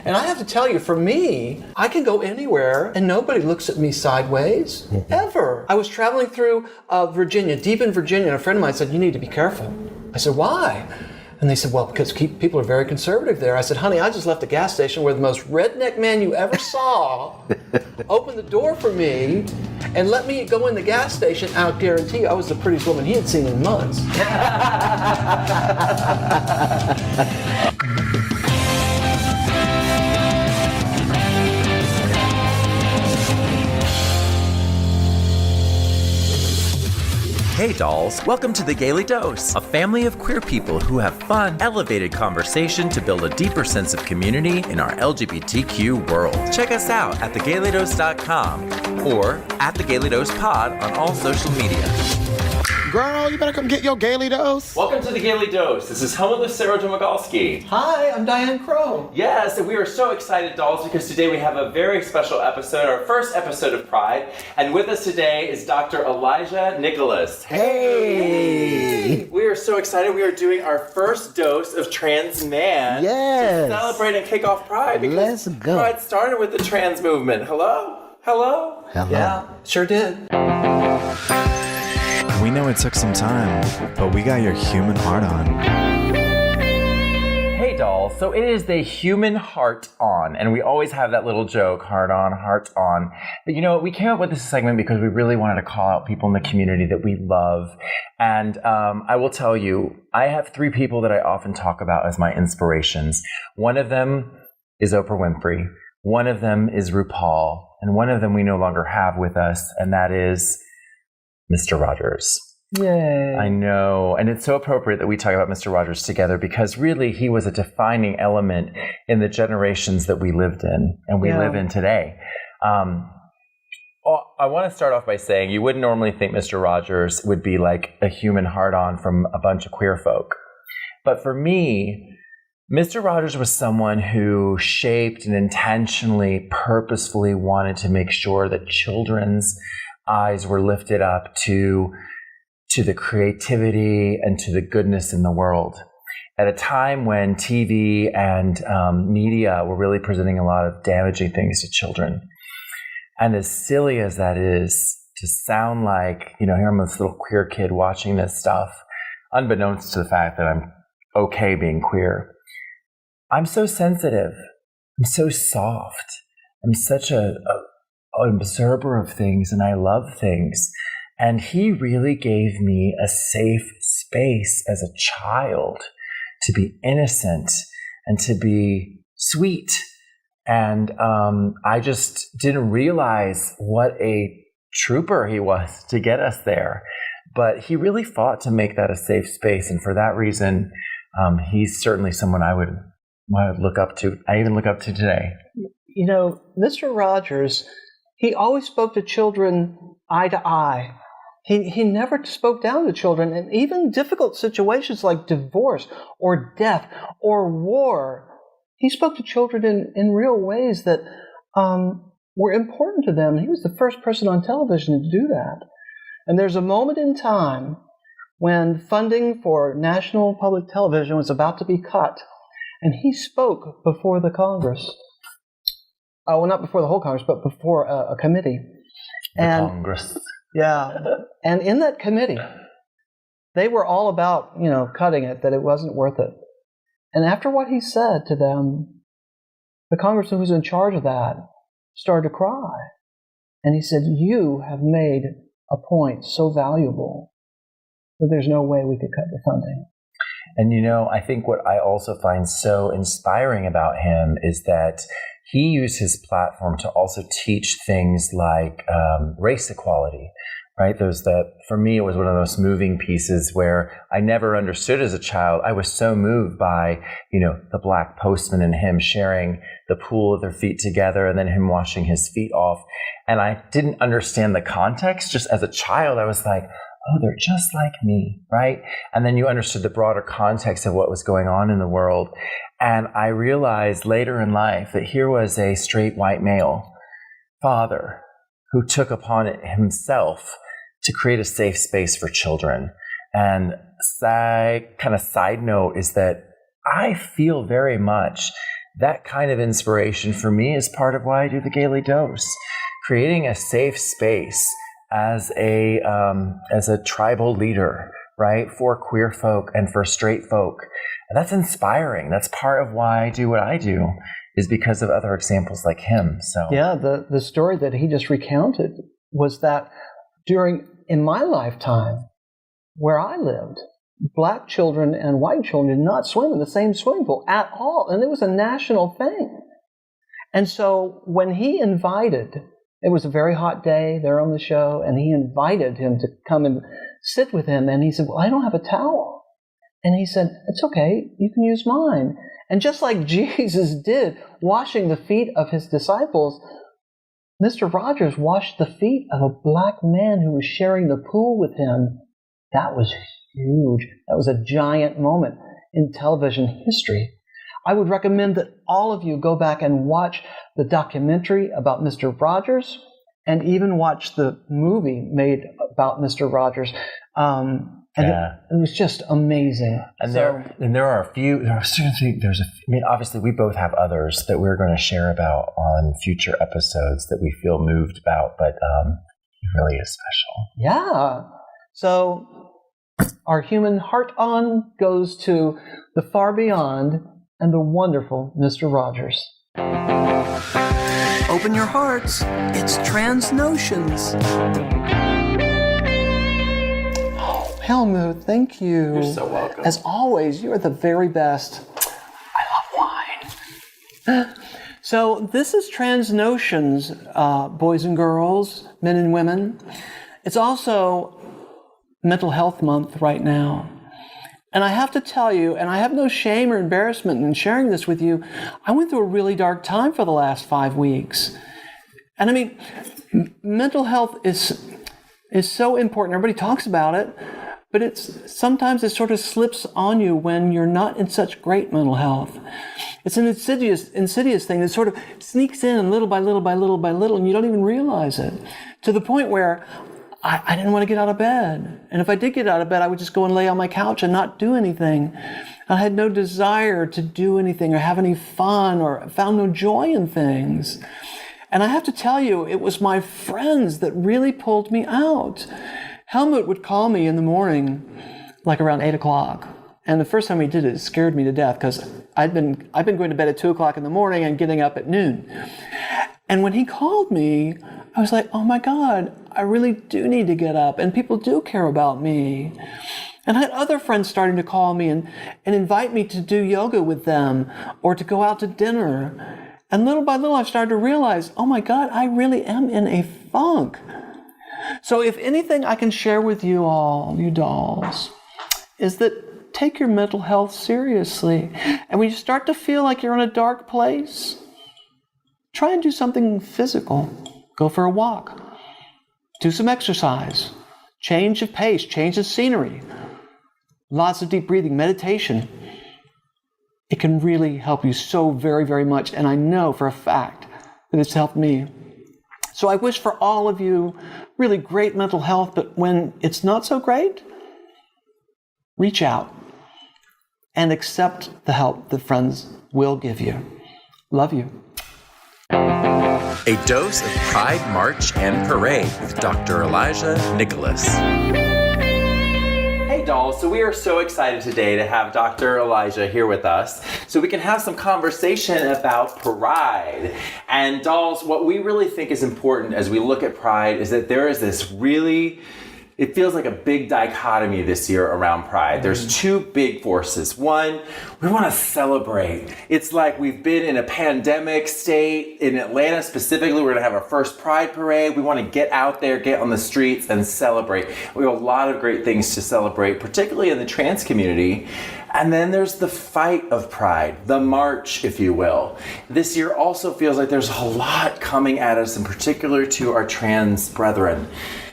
And I have to tell you, for me, I can go anywhere and nobody looks at me sideways, ever. I was traveling through Virginia, deep in Virginia, and a friend of mine said, you need to be careful. I said, why? And they said, well, because people are very conservative there. I said, honey, I just left a gas station where the most redneck man you ever saw opened the door for me and let me go in the gas station. I'll guarantee you, I was the prettiest woman he had seen in months. Hey dolls, welcome to The Gaily Dose, a family of queer people who have fun, elevated conversation to build a deeper sense of community in our LGBTQ world. Check us out at thegailydose.com or at The Gaily Dose Pod on all social media. Girl, you better come get your Gaily Dose. Welcome to The Gaily Dose. This is Helmut with Sarah Domagalski. Hi, I'm Diane Crow. Yes, and we are so excited, dolls, because today we have a very special episode, our first episode of Pride. And with us today is Dr. Elijah Nicholas. Hey! We are so excited. We are doing our first dose of Trans Man Yes. to celebrate and kick off Pride. Because Let's go. Pride started with the trans movement. Hello? Hello? Hello. Yeah, sure did. We know it took some time, but we got your human heart on. Hey dolls, so it is the human heart on, and we always have that little joke, heart on. But you know, we came up with this segment because we really wanted to call out people in the community that we love. And I will tell you, I have three people that I often talk about as my inspirations. One of them is Oprah Winfrey, one of them is RuPaul, and one of them we no longer have with us, and that is Mr. Rogers. Yay. I know. And it's so appropriate that we talk about Mr. Rogers together because really he was a defining element in the generations that we lived in and we live in today. I want to start off by saying you wouldn't normally think Mr. Rogers would be like a human heart-on from a bunch of queer folk. But for me, Mr. Rogers was someone who shaped and intentionally, purposefully wanted to make sure that children's eyes were lifted up to the creativity and to the goodness in the world. At a time when TV and media were really presenting a lot of damaging things to children. And as silly as that is, to sound like, you know, here I'm this little queer kid watching this stuff, unbeknownst to the fact that I'm okay being queer. I'm so sensitive. I'm so soft. I'm such an observer of things, and I love things. And he really gave me a safe space as a child to be innocent and to be sweet. And I just didn't realize what a trooper he was to get us there. But he really fought to make that a safe space. And for that reason, he's certainly someone I would look up to. I even look up to today. You know, Mr. Rogers, he always spoke to children eye to eye. He never spoke down to children, and even difficult situations like divorce or death or war, he spoke to children in real ways that were important to them. He was the first person on television to do that. And there's a moment in time when funding for national public television was about to be cut, and he spoke before the Congress. Well, not before the whole Congress, but before a committee. Congress. Yeah. And in that committee, they were all about, cutting it, that it wasn't worth it. And after what he said to them, the congressman who was in charge of that started to cry. And he said, you have made a point so valuable that there's no way we could cut the funding. And I think what I also find so inspiring about him is that he used his platform to also teach things like race equality, right? For me, it was one of the most moving pieces where I never understood as a child. I was so moved by, the black postman and him sharing the pool of their feet together and then him washing his feet off. And I didn't understand the context. Just as a child, I was like, oh, they're just like me, right? And then you understood the broader context of what was going on in the world. And I realized later in life that here was a straight white male father who took upon it himself to create a safe space for children. And kind of side note is that I feel very much that kind of inspiration for me is part of why I do the Gaily Dose. Creating a safe space as a tribal leader, right, for queer folk and for straight folk. And that's inspiring. That's part of why I do what I do, is because of other examples like him. So yeah, the story that he just recounted was that in my lifetime, where I lived, black children and white children did not swim in the same swimming pool at all. And it was a national thing. And so when he invited, it was a very hot day there on the show, and he invited him to come and sit with him. And he said, well, I don't have a towel. And he said, it's okay, you can use mine. And just like Jesus did, washing the feet of his disciples, Mr. Rogers washed the feet of a black man who was sharing the pool with him. That was huge. That was a giant moment in television history. I would recommend that all of you go back and watch the documentary about Mr. Rogers, and even watch the movie made about Mr. Rogers. It was just amazing. And there are a few. Obviously, we both have others that we're going to share about on future episodes that we feel moved about, but he really is special. Yeah. So our human heart on goes to the far beyond and the wonderful Mr. Rogers. Open your hearts. It's Trans Notions. Oh, Helmut, thank you. You're so welcome. As always, you are the very best. I love wine. So this is Trans Notions, boys and girls, men and women. It's also Mental Health Month right now. And I have to tell you, and I have no shame or embarrassment in sharing this with you, I went through a really dark time for the last 5 weeks. And I mean, mental health is so important. Everybody talks about it, but sometimes it sort of slips on you when you're not in such great mental health. It's an insidious thing that sort of sneaks in little by little by little by little, and you don't even realize it. To the point where I didn't want to get out of bed. And if I did get out of bed, I would just go and lay on my couch and not do anything. I had no desire to do anything or have any fun, or found no joy in things. And I have to tell you, it was my friends that really pulled me out. Helmut would call me in the morning, like around 8 o'clock. And the first time he did it, it scared me to death, because I've been going to bed at 2 o'clock in the morning and getting up at noon. And when he called me, I was like, oh my God, I really do need to get up, and people do care about me. And I had other friends starting to call me and invite me to do yoga with them or to go out to dinner. And little by little, I started to realize, oh my God, I really am in a funk. So if anything I can share with you all, you dolls, is that take your mental health seriously. And when you start to feel like you're in a dark place, try and do something physical. Go for a walk. Do some exercise. Change of pace, change of scenery. Lots of deep breathing, meditation. It can really help you so very, very much. And I know for a fact that it's helped me. So I wish for all of you really great mental health, but when it's not so great, reach out and accept the help that friends will give you. Love you. A dose of Pride, March, and Parade with Dr. Elijah Nicholas. Hey dolls, so we are so excited today to have Dr. Elijah here with us so we can have some conversation about Pride. And dolls, what we really think is important as we look at Pride is that there is this really, it feels like a big dichotomy this year around Pride. There's two big forces. One, we want to celebrate. It's like we've been in a pandemic state. In Atlanta specifically, we're going to have our first Pride parade. We want to get out there, get on the streets, and celebrate. We have a lot of great things to celebrate, particularly in the trans community. And then there's the fight of Pride, the march, if you will. This year also feels like there's a lot coming at us, in particular to our trans brethren.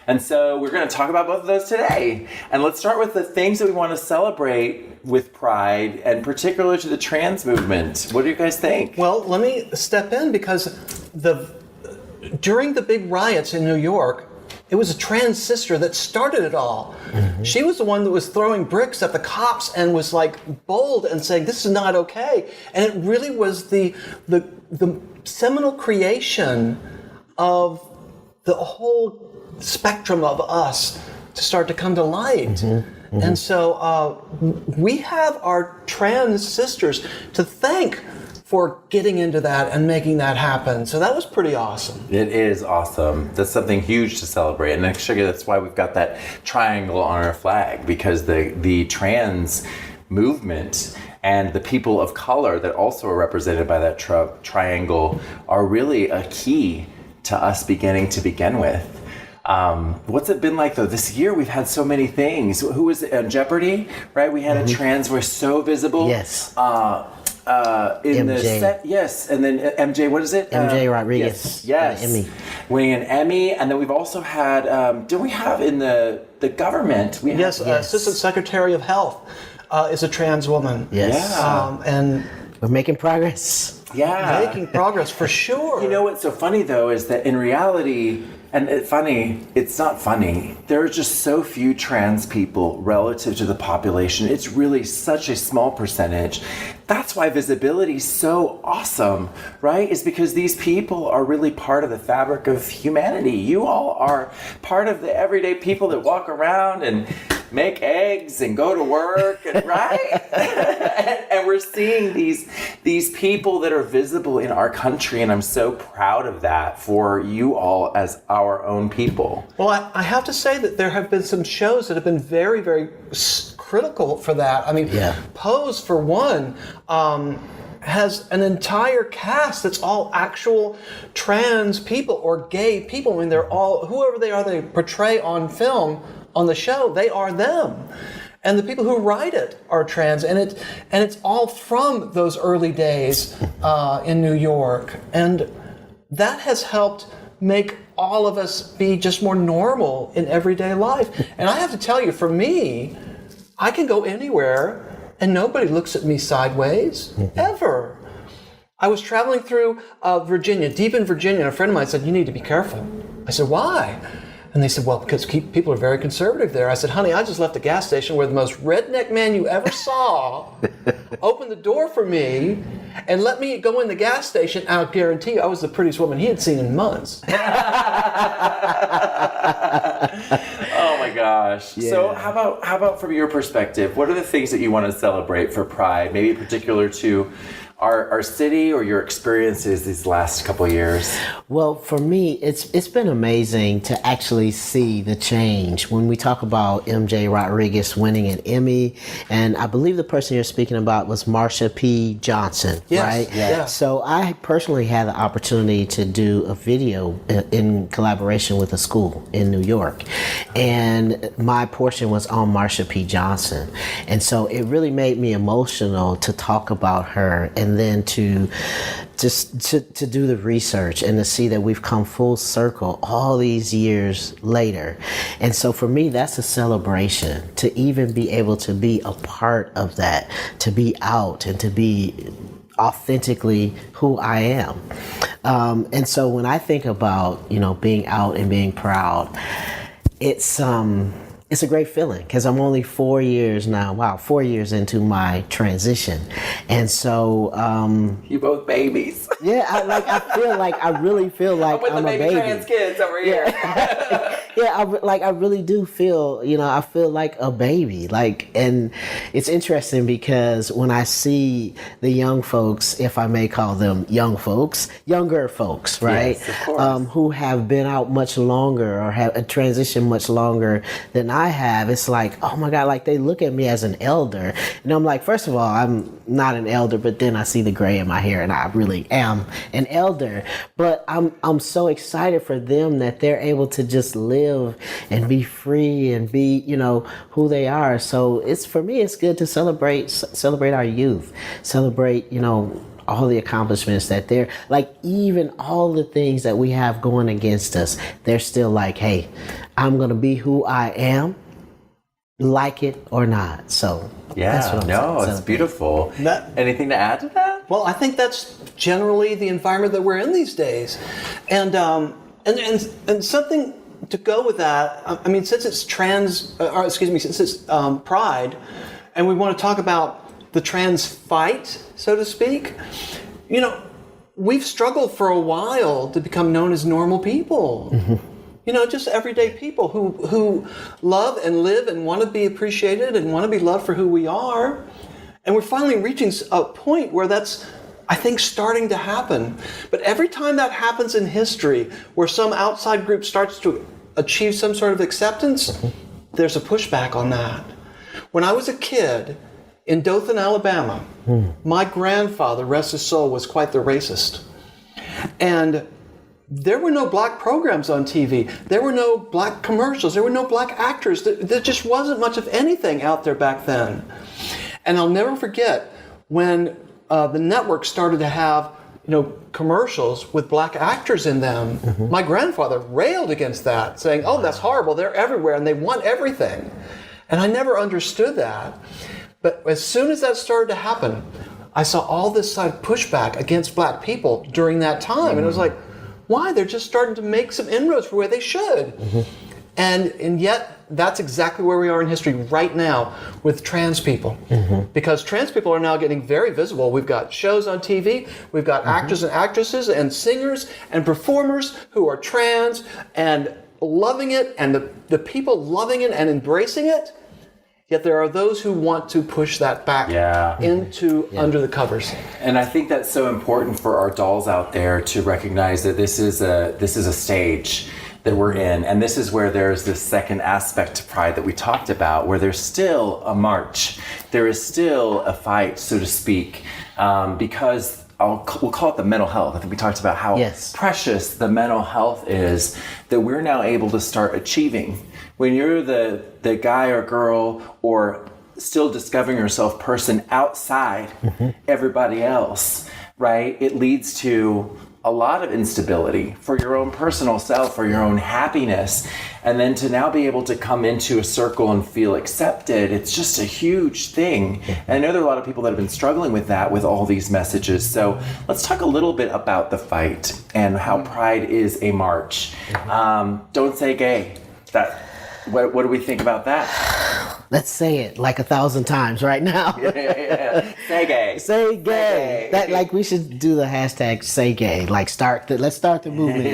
And so we're going to talk about both of those today. And let's start with the things that we want to celebrate with Pride, and particular to the trans movement. What do you guys think? Well, let me step in, because during the big riots in New York, it was a trans sister that started it all. She was the one that was throwing bricks at the cops and was like bold and saying, this is not okay. And it really was the seminal creation of the whole spectrum of us to start to come to light. And so we have our trans sisters to thank for getting into that and making that happen. So that was pretty awesome. It is awesome. That's something huge to celebrate. And actually, that's why we've got that triangle on our flag, because the trans movement and the people of color that also are represented by that triangle are really a key to us beginning to begin with. What's it been like though? This year we've had so many things. Who was it on Jeopardy? Right? We had a trans voice so visible. Yes. In MJ. the set, yes, and then MJ, what is it? MJ Rodriguez. Yes. Emmy. Winning an Emmy, and then we've also had. Do we have in the government? We have, Assistant Secretary of Health is a trans woman. Yes. And We're making progress. Yeah. making progress for sure. You know what's so funny though is that in reality, and it's not funny, there are just so few trans people relative to the population. It's really such a small percentage. That's why visibility is so awesome, right? Is because these people are really part of the fabric of humanity. You all are part of the everyday people that walk around and make eggs and go to work, and, right? and we're seeing these people that are visible in our country, and I'm so proud of that for you all as our own people. Well, I have to say that there have been some shows that have been very, very critical for that. I mean, Pose, for one, has an entire cast that's all actual trans people or gay people. I mean, they're all, whoever they are they portray on film, on the show, they are them. And the people who write it are trans, and it's all from those early days in New York. And that has helped make all of us be just more normal in everyday life. And I have to tell you, for me, I can go anywhere and nobody looks at me sideways, ever. I was traveling through Virginia, deep in Virginia, and a friend of mine said, you need to be careful. I said, why? And they said, well, because people are very conservative there. I said, honey, I just left a gas station where the most redneck man you ever saw opened the door for me and let me go in the gas station. I'll guarantee you, I was the prettiest woman he had seen in months. Oh my gosh. Yeah. So how about from your perspective, what are the things that you want to celebrate for Pride, maybe particular to our city or your experiences these last couple of years? Well, for me, it's been amazing to actually see the change. When we talk about MJ Rodriguez winning an Emmy, and I believe the person you're speaking about was Marsha P. Johnson, right? Yeah. So I personally had the opportunity to do a video in collaboration with a school in New York, and my portion was on Marsha P. Johnson. And so it really made me emotional to talk about her, and then to do the research and to see that we've come full circle all these years later. And so for me, that's a celebration to even be able to be a part of that, to be out and to be authentically who I am. And so when I think about, being out and being proud, it's a great feeling because I'm only 4 years now. Wow, 4 years into my transition. And so You both babies. yeah, I really feel like with I'm the a baby baby. trans kids over here. I really do feel, I feel like a baby. And it's interesting because when I see the young folks, if I may call them younger folks, right? Yes, of course. Who have been out much longer or have transitioned much longer than I have, it's like, oh my God, like they look at me as an elder. And I'm like, first of all, I'm not an elder, but then I see the gray in my hair and I really am an elder. But I'm so excited for them that they're able to just live and be free and be, who they are. So for me, it's good to celebrate our youth, celebrate, all the accomplishments that they're like, even all the things that we have going against us, they're still like, hey, I'm going to be who I am, like it or not. So that's what I'm it's beautiful. Anything to add to that? Well, I think that's generally the environment that we're in these days. And something to go with that, I mean, since it's since it's Pride, and we want to talk about the trans fight, so to speak, you know, we've struggled for a while to become known as normal people. You know, just everyday people who love and live and want to be appreciated and want to be loved for who we are. And we're finally reaching a point where that's, I think, starting to happen. But every time that happens in history, where some outside group starts to achieve some sort of acceptance, there's a pushback on that. When I was a kid in Dothan, Alabama, my grandfather, rest his soul, was quite the racist. And there were no black programs on TV. There were no black commercials. There were no black actors. There just wasn't much of anything out there back then. And I'll never forget when the network started to have, you know, commercials with black actors in them. My grandfather railed against that, saying, "Oh, that's horrible. They're everywhere and they want everything." And I never understood that. But as soon as that started to happen, I saw all this side of pushback against black people during that time. And it was like, why? They're just starting to make some inroads for where they should. And yet, that's exactly where we are in history right now with trans people. Because trans people are now getting very visible. We've got shows on TV, we've got actors and actresses and singers and performers who are trans and loving it, and the people loving it and embracing it. Yet there are those who want to push that back into under the covers. And I think that's so important for our dolls out there to recognize that this is a stage that we're in, and this is where there's this second aspect to Pride that we talked about, where there's still a march, there is still a fight, so to speak, because we'll call it the mental health. I think we talked about how precious the mental health is that we're now able to start achieving. When you're the guy or girl or still discovering yourself person outside everybody else, right? It leads to a lot of instability for your own personal self, for your own happiness. And then to now be able to come into a circle and feel accepted, it's just a huge thing. And I know there are a lot of people that have been struggling with that with all these messages. So let's talk a little bit about the fight and how Pride is a march. Don't say gay. What do we think about that? Let's say it like 1,000 times right now. Say gay. Say gay. That, like, we should do the hashtag say gay. Like, let's start the movement,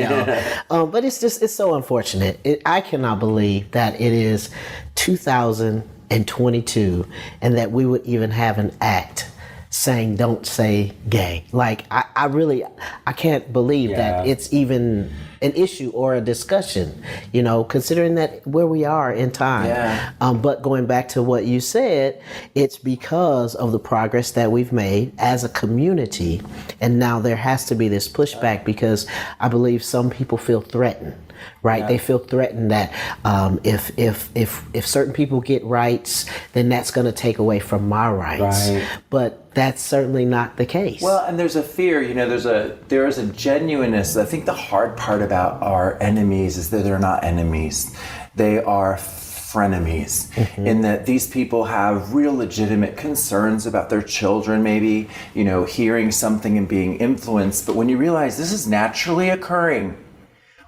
y'all. But it's so unfortunate. I cannot believe that it is 2022 and that we would even have an act saying don't say gay. Like, I can't believe that it's even an issue or a discussion, you know, considering that where we are in time. But going back to what you said, it's because of the progress that we've made as a community. And now there has to be this pushback because I believe some people feel threatened. Right, they feel threatened that if certain people get rights, then that's going to take away from my rights. But that's certainly not the case. Well, and there's a fear, you know, there is a genuineness. I think the hard part about our enemies is that they're not enemies; they are frenemies. In that these people have real legitimate concerns about their children, maybe, you know, hearing something and being influenced. But when you realize this is naturally occurring.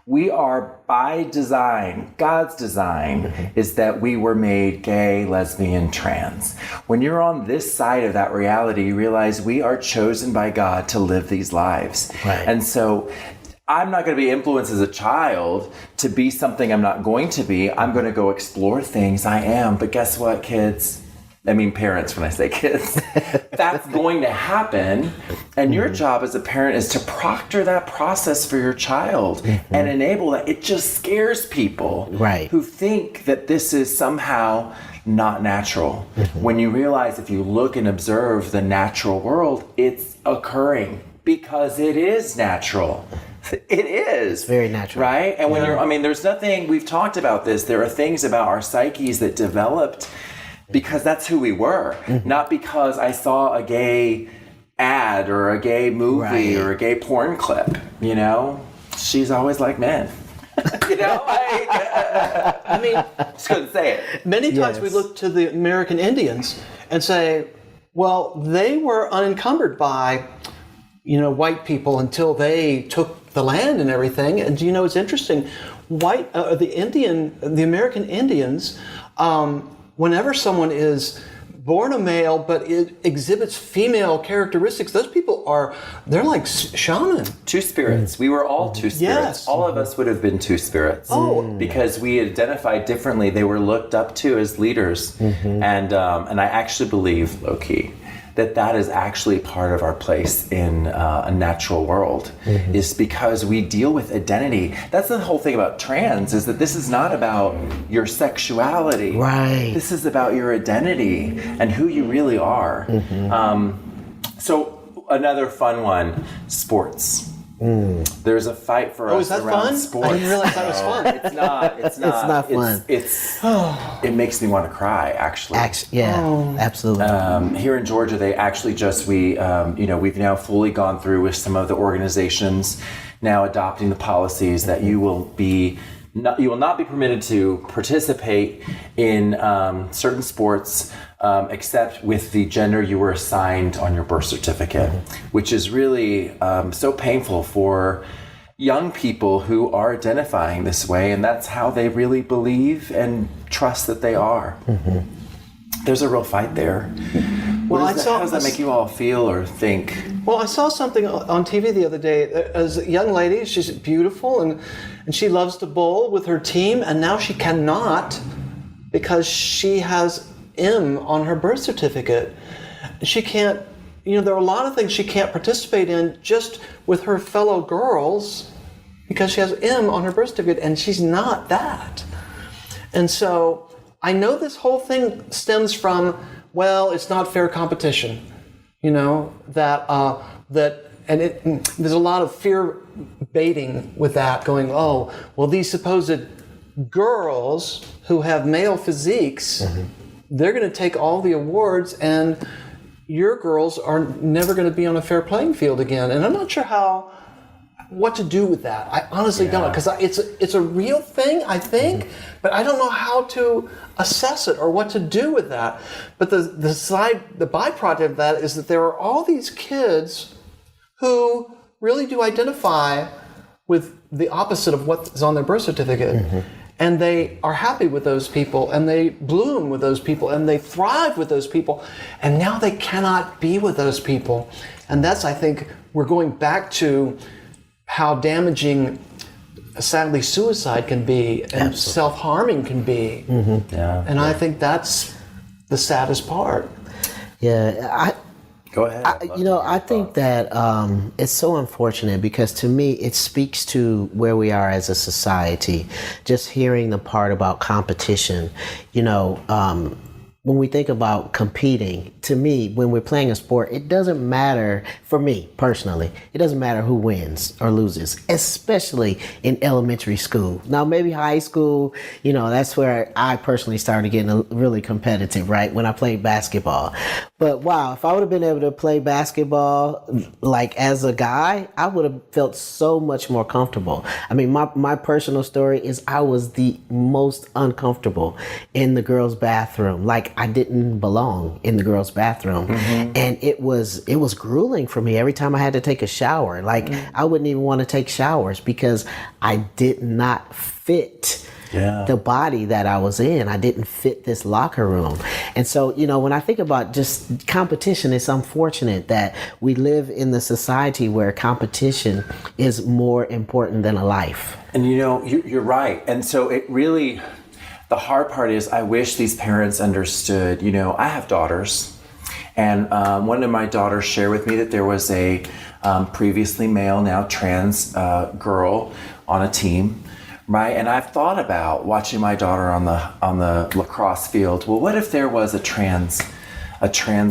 We are by design, God's design is that we were made gay, lesbian, trans. When you're on this side of that reality, you realize we are chosen by God to live these lives. And so I'm not going to be influenced as a child to be something I'm not going to be. I'm going to go explore things I am. But guess what, kids? I mean parents when I say kids. That's going to happen. And your job as a parent is to proctor that process for your child and enable that. It just scares people who think that this is somehow not natural. When you realize if you look and observe the natural world, it's occurring because it is natural. It is. It's very natural. Right? And when there's nothing, we've talked about this, there are things about our psyches that developed because that's who we were, not because I saw a gay ad or a gay movie or a gay porn clip, you know? She's always like men. You know, I mean, just couldn't say it. Many times we look to the American Indians and say, well, they were unencumbered by, you know, white people until they took the land and everything. And, you know, it's interesting. the American Indians, whenever someone is born a male but it exhibits female characteristics, those people they're like shaman. Two spirits. We were all two spirits. Yes. All of us would have been two spirits. Because we identified differently. They were looked up to as leaders. And I actually believe, low-key, that is actually part of our place in a natural world, is because we deal with identity. That's the whole thing about trans, is that this is not about your sexuality. Right. This is about your identity and who you really are. So another fun one, sports. There's a fight for us is that around fun? sports. I didn't realize that was fun. It's not. It's not fun. It makes me want to cry, actually. Absolutely. Here in Georgia, they actually we've now fully gone through with some of the organizations now adopting the policies that you will not be permitted to participate in certain sports except with the gender you were assigned on your birth certificate, which is really so painful for young people who are identifying this way, and that's how they really believe and trust that they are. There's a real fight there. How does that make you all feel or think? Well, I saw something on TV the other day. As a young lady, she's beautiful and she loves to bowl with her team, and now she cannot because she has M on her birth certificate. She can't, there are a lot of things she can't participate in just with her fellow girls because she has M on her birth certificate, and she's not that. And so I know this whole thing stems from, it's not fair competition, there's a lot of fear baiting with that, going, these supposed girls who have male physiques, they're going to take all the awards, and your girls are never going to be on a fair playing field again. And I'm not sure what to do with that. I honestly don't, because it's a real thing, I think, but I don't know how to assess it or what to do with that. But the byproduct of that is that there are all these kids who really do identify with the opposite of what is on their birth certificate. And they are happy with those people, and they bloom with those people, and they thrive with those people, and now they cannot be with those people. And that's, I think, we're going back to how damaging, sadly, suicide can be, and self-harming can be. And I think that's the saddest part. Go ahead. I think that it's so unfortunate because to me it speaks to where we are as a society. Just hearing the part about competition, when we think about competing, to me, when we're playing a sport, it doesn't matter, for me personally, it doesn't matter who wins or loses, especially in elementary school. Now, maybe high school, that's where I personally started getting really competitive, right? When I played basketball. But wow, if I would have been able to play basketball like as a guy, I would have felt so much more comfortable. I mean, my personal story is I was the most uncomfortable in the girls' bathroom. Like, I didn't belong in the girls' bathroom. And it was grueling for me every time I had to take a shower. Like, I wouldn't even want to take showers because I did not fit the body that I was in. I didn't fit this locker room. And so, when I think about just competition, it's unfortunate that we live in the society where competition is more important than a life. And you're right. And so it really, the hard part is I wish these parents understood, I have daughters, and one of my daughters shared with me that there was a previously male, now trans girl on a team, right? And I've thought about watching my daughter on the lacrosse field. Well, what if there was a trans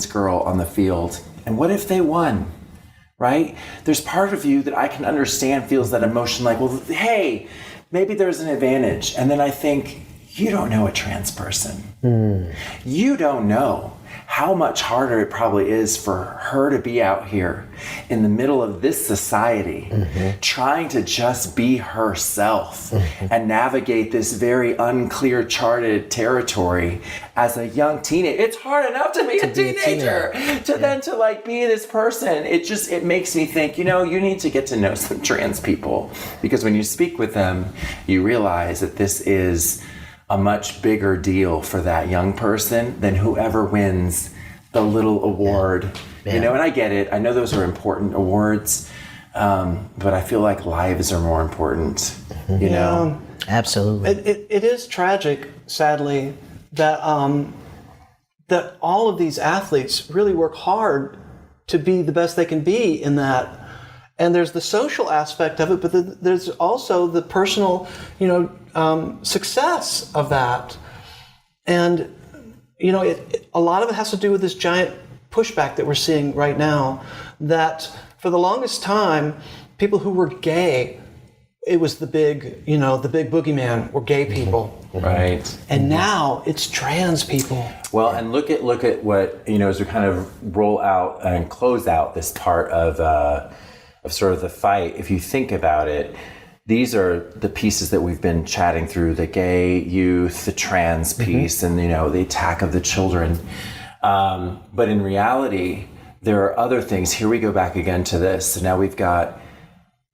girl on the field, and what if they won? Right? There's part of you that I can understand feels that emotion, like, well, hey, maybe there's an advantage. And then I think, you don't know a trans person. You don't know. how much harder it probably is for her to be out here in the middle of this society, trying to just be herself and navigate this very unclear, charted territory as a young teenager. It's hard enough to be a teenager, then to like be this person. It makes me think, you need to get to know some trans people, because when you speak with them, you realize that this is a much bigger deal for that young person than whoever wins the little award. And I get it. I know those are important awards, but I feel like lives are more important, you know? Absolutely. It is tragic, sadly, that that all of these athletes really work hard to be the best they can be in that. And there's the social aspect of it, but there's also the personal, success of that. And, a lot of it has to do with this giant pushback that we're seeing right now, that for the longest time, people who were gay, it was the big boogeyman were gay people. Right. And now it's trans people. Well, and look at what, as we kind of roll out and close out this part of sort of the fight, if you think about it, these are the pieces that we've been chatting through: the gay youth, the trans piece, and the attack of the children. But in reality, there are other things. Here we go back again to this. So now we've got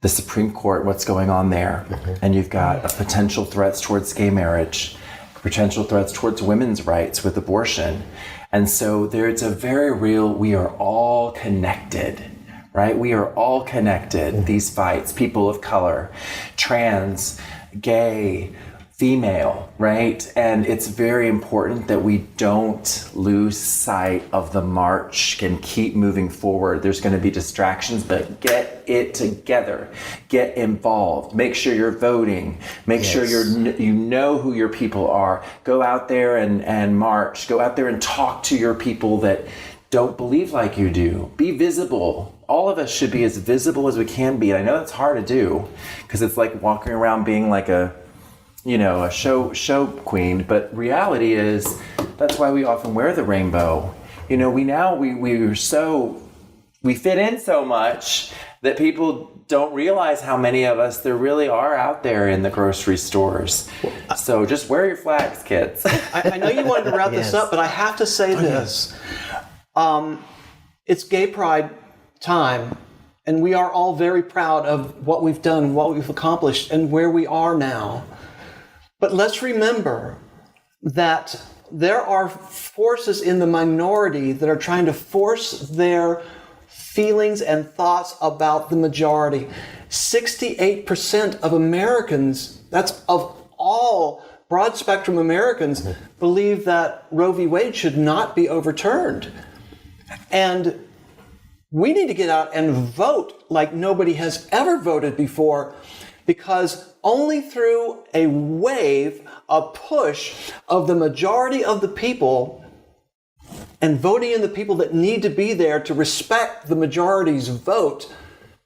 the Supreme Court, what's going on there, and you've got potential threats towards gay marriage, potential threats towards women's rights with abortion. And so it's a very real, we are all connected. Right? We are all connected, these fights, people of color, trans, gay, female, right? And it's very important that we don't lose sight of the march and keep moving forward. There's going to be distractions, but get it together. Get involved. Make sure you're voting. Make sure you know who your people are. Go out there and march. Go out there and talk to your people that don't believe like you do. Be visible. All of us should be as visible as we can be. And I know that's hard to do, because it's like walking around being like a show queen. But reality is, that's why we often wear the rainbow. We fit in so much that people don't realize how many of us there really are out there in the grocery stores. So just wear your flags, kids. I know you wanted to wrap this up, but I have to say this. It's Gay Pride time, and we are all very proud of what we've done, what we've accomplished, and where we are now. But let's remember that there are forces in the minority that are trying to force their feelings and thoughts about the majority. 68% of Americans, that's of all broad spectrum Americans, believe that Roe v. Wade should not be overturned. And we need to get out and vote like nobody has ever voted before, because only through a wave, a push of the majority of the people and voting in the people that need to be there to respect the majority's vote,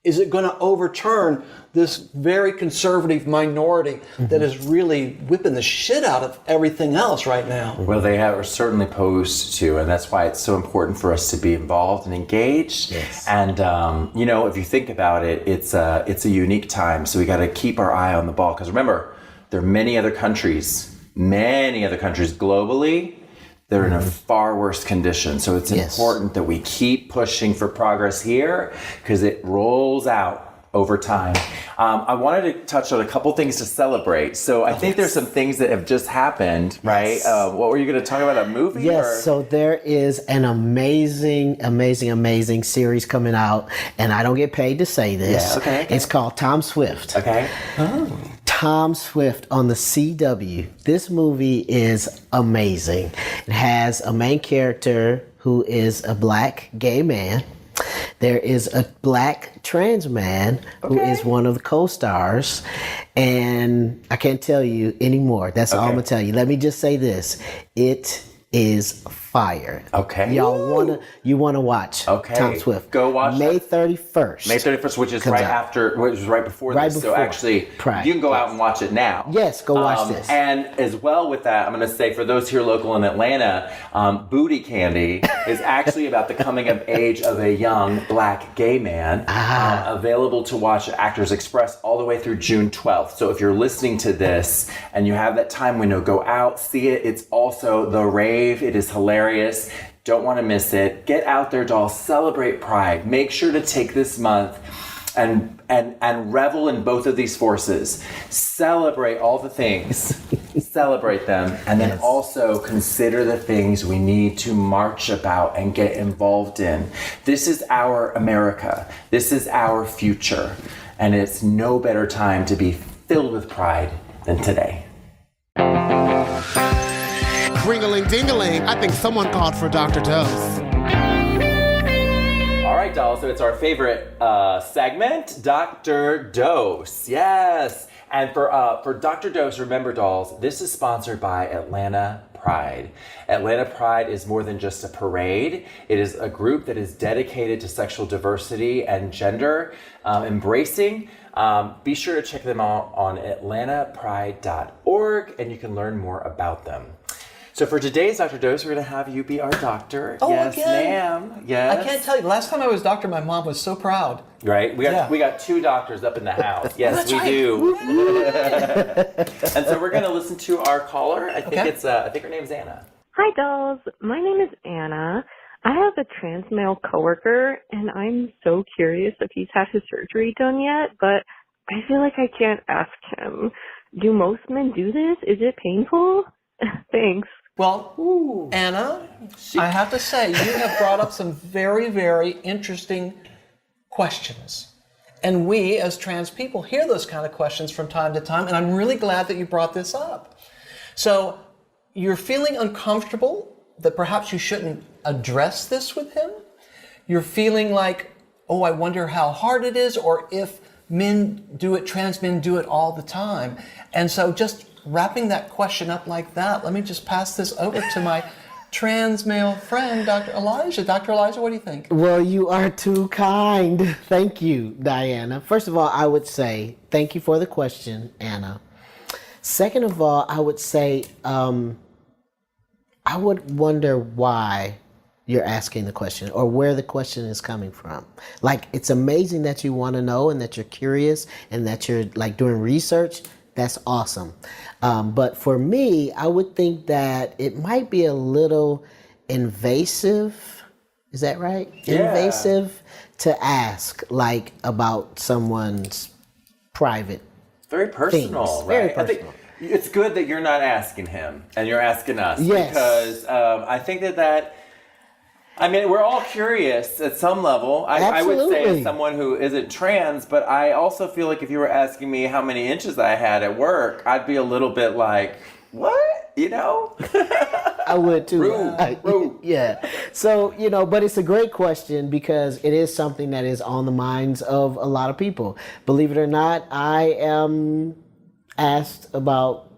is it going to overturn this very conservative minority that is really whipping the shit out of everything else right now? Well, they are certainly posed to, and that's why it's so important for us to be involved and engaged. Yes. And if you think about it, it's a unique time, so we got to keep our eye on the ball. Because remember, there are many other countries globally. They're in a far worse condition. So it's important that we keep pushing for progress here, because it rolls out over time. I wanted to touch on a couple things to celebrate. So I think there's some things that have just happened, right? What were you going to talk about, a movie? Yes, so there is an amazing series coming out, and I don't get paid to say this. Yeah, okay. It's called Tom Swift. Okay. Oh. Tom Swift on the CW. This movie is amazing. It has a main character who is a black gay man. There is a black trans man who is one of the co-stars, and I can't tell you anymore. That's all I'm gonna tell you. Let me just say this: it is fire. Okay. You wanna watch Tom Swift. Go watch May 31st. May 31st, which is right before this. So actually, Pride. you can go out and watch it now. Yes, go watch this. And as well with that, I'm going to say for those here local in Atlanta, Booty Candy is actually about the coming of age of a young black gay man. Available to watch at Actors Express all the way through June 12th. So if you're listening to this and you have that time window, go out, see it. It's also the rave. It is hilarious. Don't want to miss it. Get out there, dolls. Celebrate Pride. Make sure to take this month and revel in both of these forces. Celebrate all the things. Celebrate them. And then also consider the things we need to march about and get involved in. This is our America. This is our future. And it's no better time to be filled with pride than today. Ring-a-ling-ding-a-ling. I think someone called for Dr. Dose. All right, dolls. So it's our favorite segment, Dr. Dose. Yes. And for Dr. Dose, remember, dolls, this is sponsored by Atlanta Pride. Atlanta Pride is more than just a parade. It is a group that is dedicated to sexual diversity and gender embracing. Be sure to check them out on atlantapride.org, and you can learn more about them. So for today's Dr. Dose, we're going to have you be our doctor. Oh, yes, again? ma'am. Yes. I can't tell you. Last time I was doctor, my mom was so proud. Right? We got two doctors up in the house. Yes, we right. do. And so we're going to listen to our caller. I think her name's Anna. Hi, dolls. My name is Anna. I have a trans male coworker, and I'm so curious if he's had his surgery done yet, but I feel like I can't ask him. Do most men do this? Is it painful? Thanks. Well, Anna, I have to say, you have brought up some very, very interesting questions. And we, as trans people, hear those kind of questions from time to time, and I'm really glad that you brought this up. So, you're feeling uncomfortable that perhaps you shouldn't address this with him? You're feeling like, oh, I wonder how hard it is, or if men do it, trans men do it all the time. And so just wrapping that question up like that, let me just pass this over to my trans male friend, Dr. Elijah. Dr. Elijah, what do you think? Well, you are too kind. Thank you, Diana. First of all, I would say thank you for the question, Anna. Second of all, I would say I would wonder why you're asking the question or where the question is coming from. Like, it's amazing that you want to know and that you're curious and that you're like doing research. That's awesome. But for me, I would think that it might be a little invasive. Is that right? Yeah. Invasive to ask like about someone's private. Very personal, things. right? Very personal. I think it's good that you're not asking him and you're asking us. Yes. Because I think that I mean, we're all curious at some level. I would say as someone who isn't trans, but I also feel like if you were asking me how many inches I had at work, I'd be a little bit like, what? You know? I would too. Rude. Yeah. So, but it's a great question because it is something that is on the minds of a lot of people. Believe it or not, I am asked about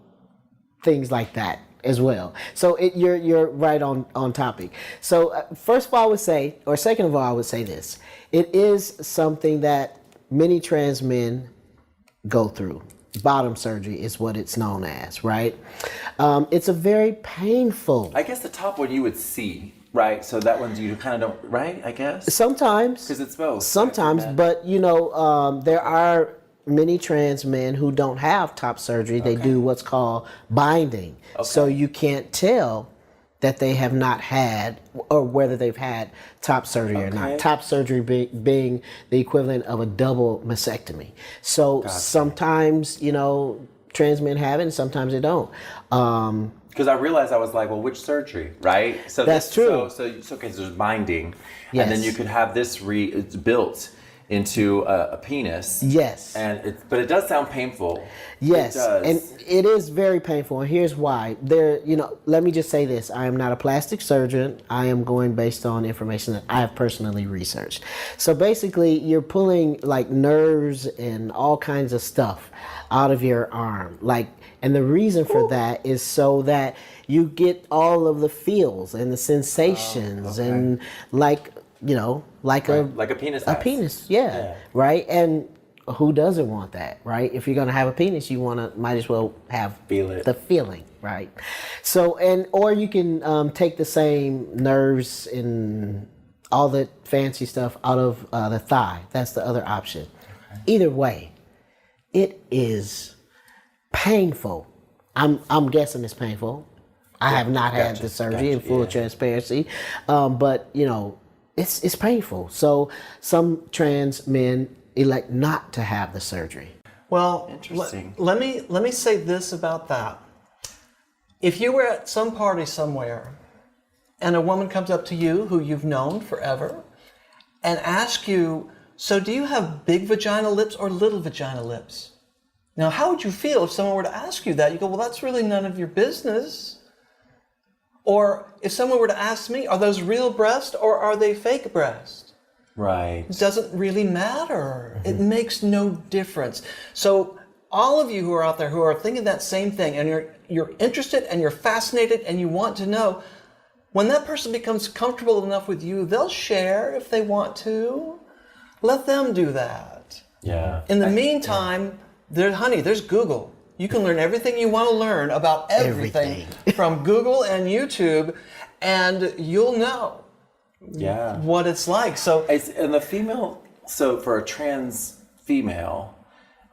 things like that as well. So you're right on topic. So first of all, I would say, or second of all, I would say this. It is something that many trans men go through. Bottom surgery is what it's known as, right? It's a very painful. I guess the top one you would see, right? So that one you kind of don't, right? I guess. Sometimes. Because it's both. Sometimes, but there are many trans men who don't have top surgery. They do what's called binding. Okay. So you can't tell that they have not had or whether they've had top surgery or not. Top surgery being the equivalent of a double mastectomy. So sometimes, trans men have it and sometimes they don't. Because I realized I was like, well, which surgery, right? So that's true. So there's binding. Yes. And then you could have this it's built. into a penis. Yes. But it does sound painful. Yes, It does. and it is very painful, and here's why. Let me just say this. I am not a plastic surgeon. I am going based on information that I have personally researched. So basically, you're pulling like nerves and all kinds of stuff out of your arm. And the reason for that is so that you get all of the feels and the sensations and like a penis. A penis, yeah. Right? And who doesn't want that, right? If you're gonna have a penis, might as well have the feeling, right? So, or you can take the same nerves and all the fancy stuff out of the thigh. That's the other option. Okay. Either way, it is painful. I'm guessing it's painful. I have not had the surgery in full transparency, but it's painful. So some trans men elect not to have the surgery. Well, interesting. Let me say this about that. If you were at some party somewhere and a woman comes up to you who you've known forever and asks you, so do you have big vagina lips or little vagina lips? Now, how would you feel if someone were to ask you that? You go, well, that's really none of your business. Or if someone were to ask me, are those real breasts or are they fake breasts? Right. It doesn't really matter. Mm-hmm. It makes no difference. So all of you who are out there who are thinking that same thing and you're interested and you're fascinated and you want to know, when that person becomes comfortable enough with you, they'll share if they want to. Let them do that. Yeah. In the meantime, there's Google. You can learn everything you want to learn about everything. From Google and YouTube, and you'll know what it's like. So, and the female, so for a trans female,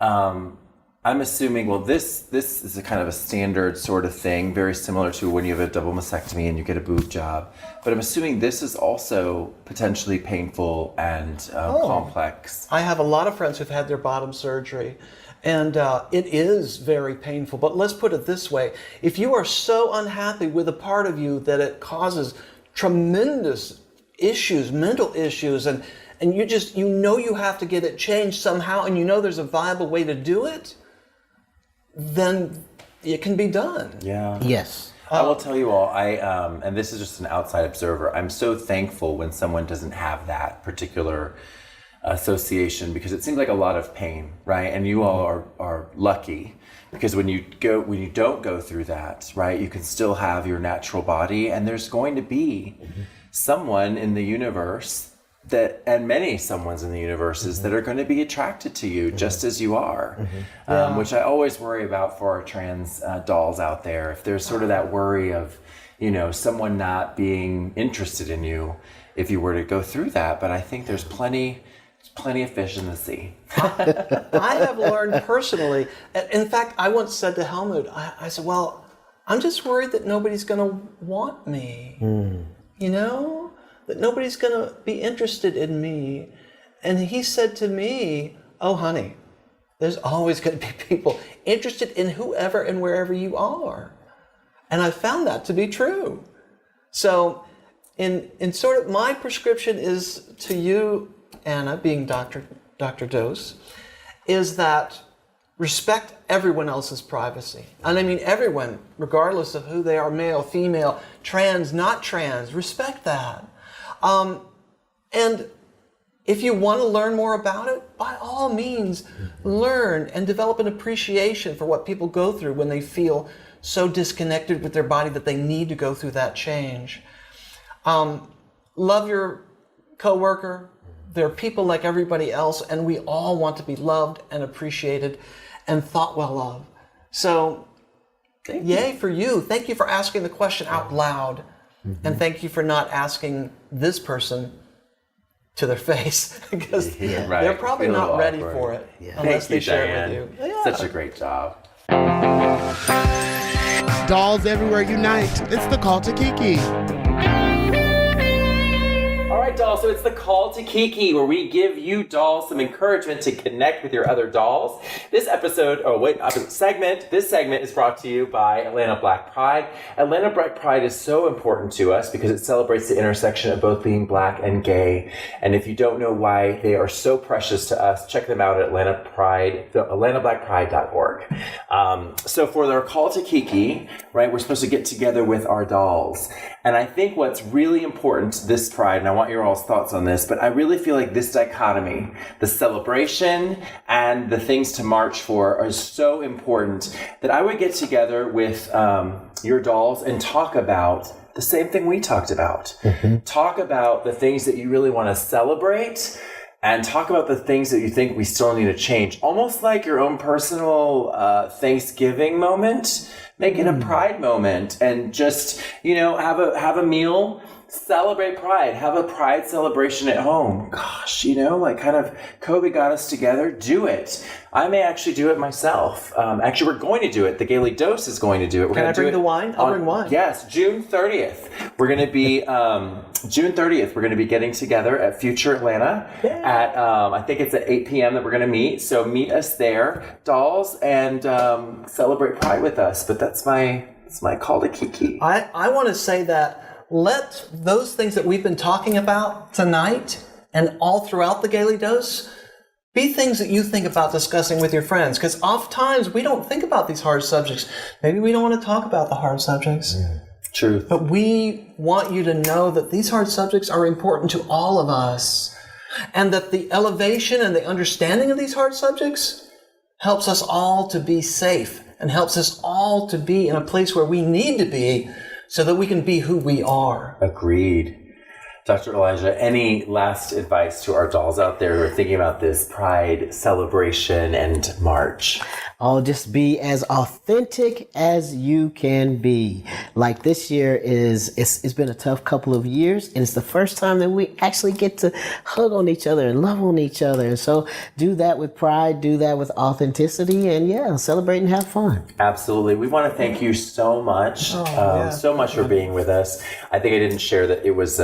I'm assuming, well, this is a kind of a standard sort of thing, very similar to when you have a double mastectomy and you get a boob job. But I'm assuming this is also potentially painful and complex. I have a lot of friends who've had their bottom surgery. And it is very painful. But let's put it this way. If you are so unhappy with a part of you that it causes tremendous issues, mental issues, and you have to get it changed somehow, and there's a viable way to do it, then it can be done. Yeah. Yes. I will tell you all, and this is just an outside observer, I'm so thankful when someone doesn't have that particular association, because it seems like a lot of pain, right? And you all are lucky, because when you don't go through that, right, you can still have your natural body, and there's going to be someone in the universe and many someones in the universes that are going to be attracted to you just as you are, which I always worry about for our trans dolls out there. If there's sort of that worry of, someone not being interested in you if you were to go through that, but I think there's plenty of fish in the sea. I have learned personally, in fact, I once said to Helmut, I said, well, I'm just worried that nobody's going to want me, that nobody's going to be interested in me. And he said to me, oh, honey, there's always going to be people interested in whoever and wherever you are. And I found that to be true. So in sort of my prescription is to you, Anna, being Dr. Dose, is that respect everyone else's privacy. And I mean everyone, regardless of who they are, male, female, trans, not trans, respect that. And if you want to learn more about it, by all means, learn and develop an appreciation for what people go through when they feel so disconnected with their body that they need to go through that change. Love your coworker. They're people like everybody else, and we all want to be loved and appreciated and thought well of. So, yay for you. Thank you for asking the question out loud. And thank you for not asking this person to their face, because they're probably not ready for it unless they share it with you. Such a great job. Dolls everywhere unite. It's the call to Kiki. All right, right, dolls, so it's the call to Kiki, where we give you dolls some encouragement to connect with your other dolls. This segment is brought to you by Atlanta Black Pride. Atlanta Black Pride is so important to us because it celebrates the intersection of both being Black and gay. And if you don't know why they are so precious to us, check them out at atlantablackpride.org. So for their call to Kiki, right, we're supposed to get together with our dolls. And I think what's really important this Pride, and I want your all's thoughts on this, but I really feel like this dichotomy, the celebration and the things to march for, are so important that I would get together with your dolls and talk about the same thing we talked about. Mm-hmm. Talk about the things that you really want to celebrate, and talk about the things that you think we still need to change. Almost like your own personal Thanksgiving moment. Make it a Pride moment, and just, have a meal, celebrate Pride, have a Pride celebration at home. Gosh, kind of COVID got us together. Do it. I may actually do it myself. Actually, we're going to do it. The Gaily Dose is going to do it. Can I bring the wine? I'll bring wine. Yes, June 30th. We're going to be June 30th. We're going to be getting together at Future Atlanta at I think it's at 8 p.m. that we're going to meet. So meet us there, dolls, and celebrate Pride with us. But that's my call to Kiki. I want to say that let those things that we've been talking about tonight and all throughout the Gaily Dose be things that you think about discussing with your friends, because oftentimes we don't think about these hard subjects. Maybe we don't want to talk about the hard subjects. True. But we want you to know that these hard subjects are important to all of us, and that the elevation and the understanding of these hard subjects helps us all to be safe and helps us all to be in a place where we need to be so that we can be who we are. Agreed. Dr. Elijah, any last advice to our dolls out there who are thinking about this Pride celebration and march? Oh, just be as authentic as you can be. Like this year it's been a tough couple of years, and it's the first time that we actually get to hug on each other and love on each other. And so do that with pride, do that with authenticity, and celebrate and have fun. Absolutely. We want to thank you so much, so much for being with us. I think I didn't share that it was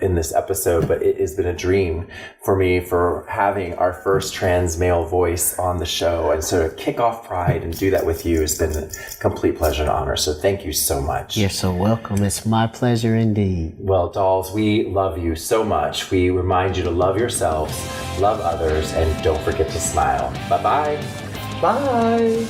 in this episode, but it has been a dream for me for having our first trans male voice on the show. And so to kick off Pride and do that with you has been a complete pleasure and honor. So thank you so much. You're so welcome. It's my pleasure indeed. Well, dolls, we love you so much. We remind you to love yourselves, love others, and don't forget to smile. Bye-bye. Bye.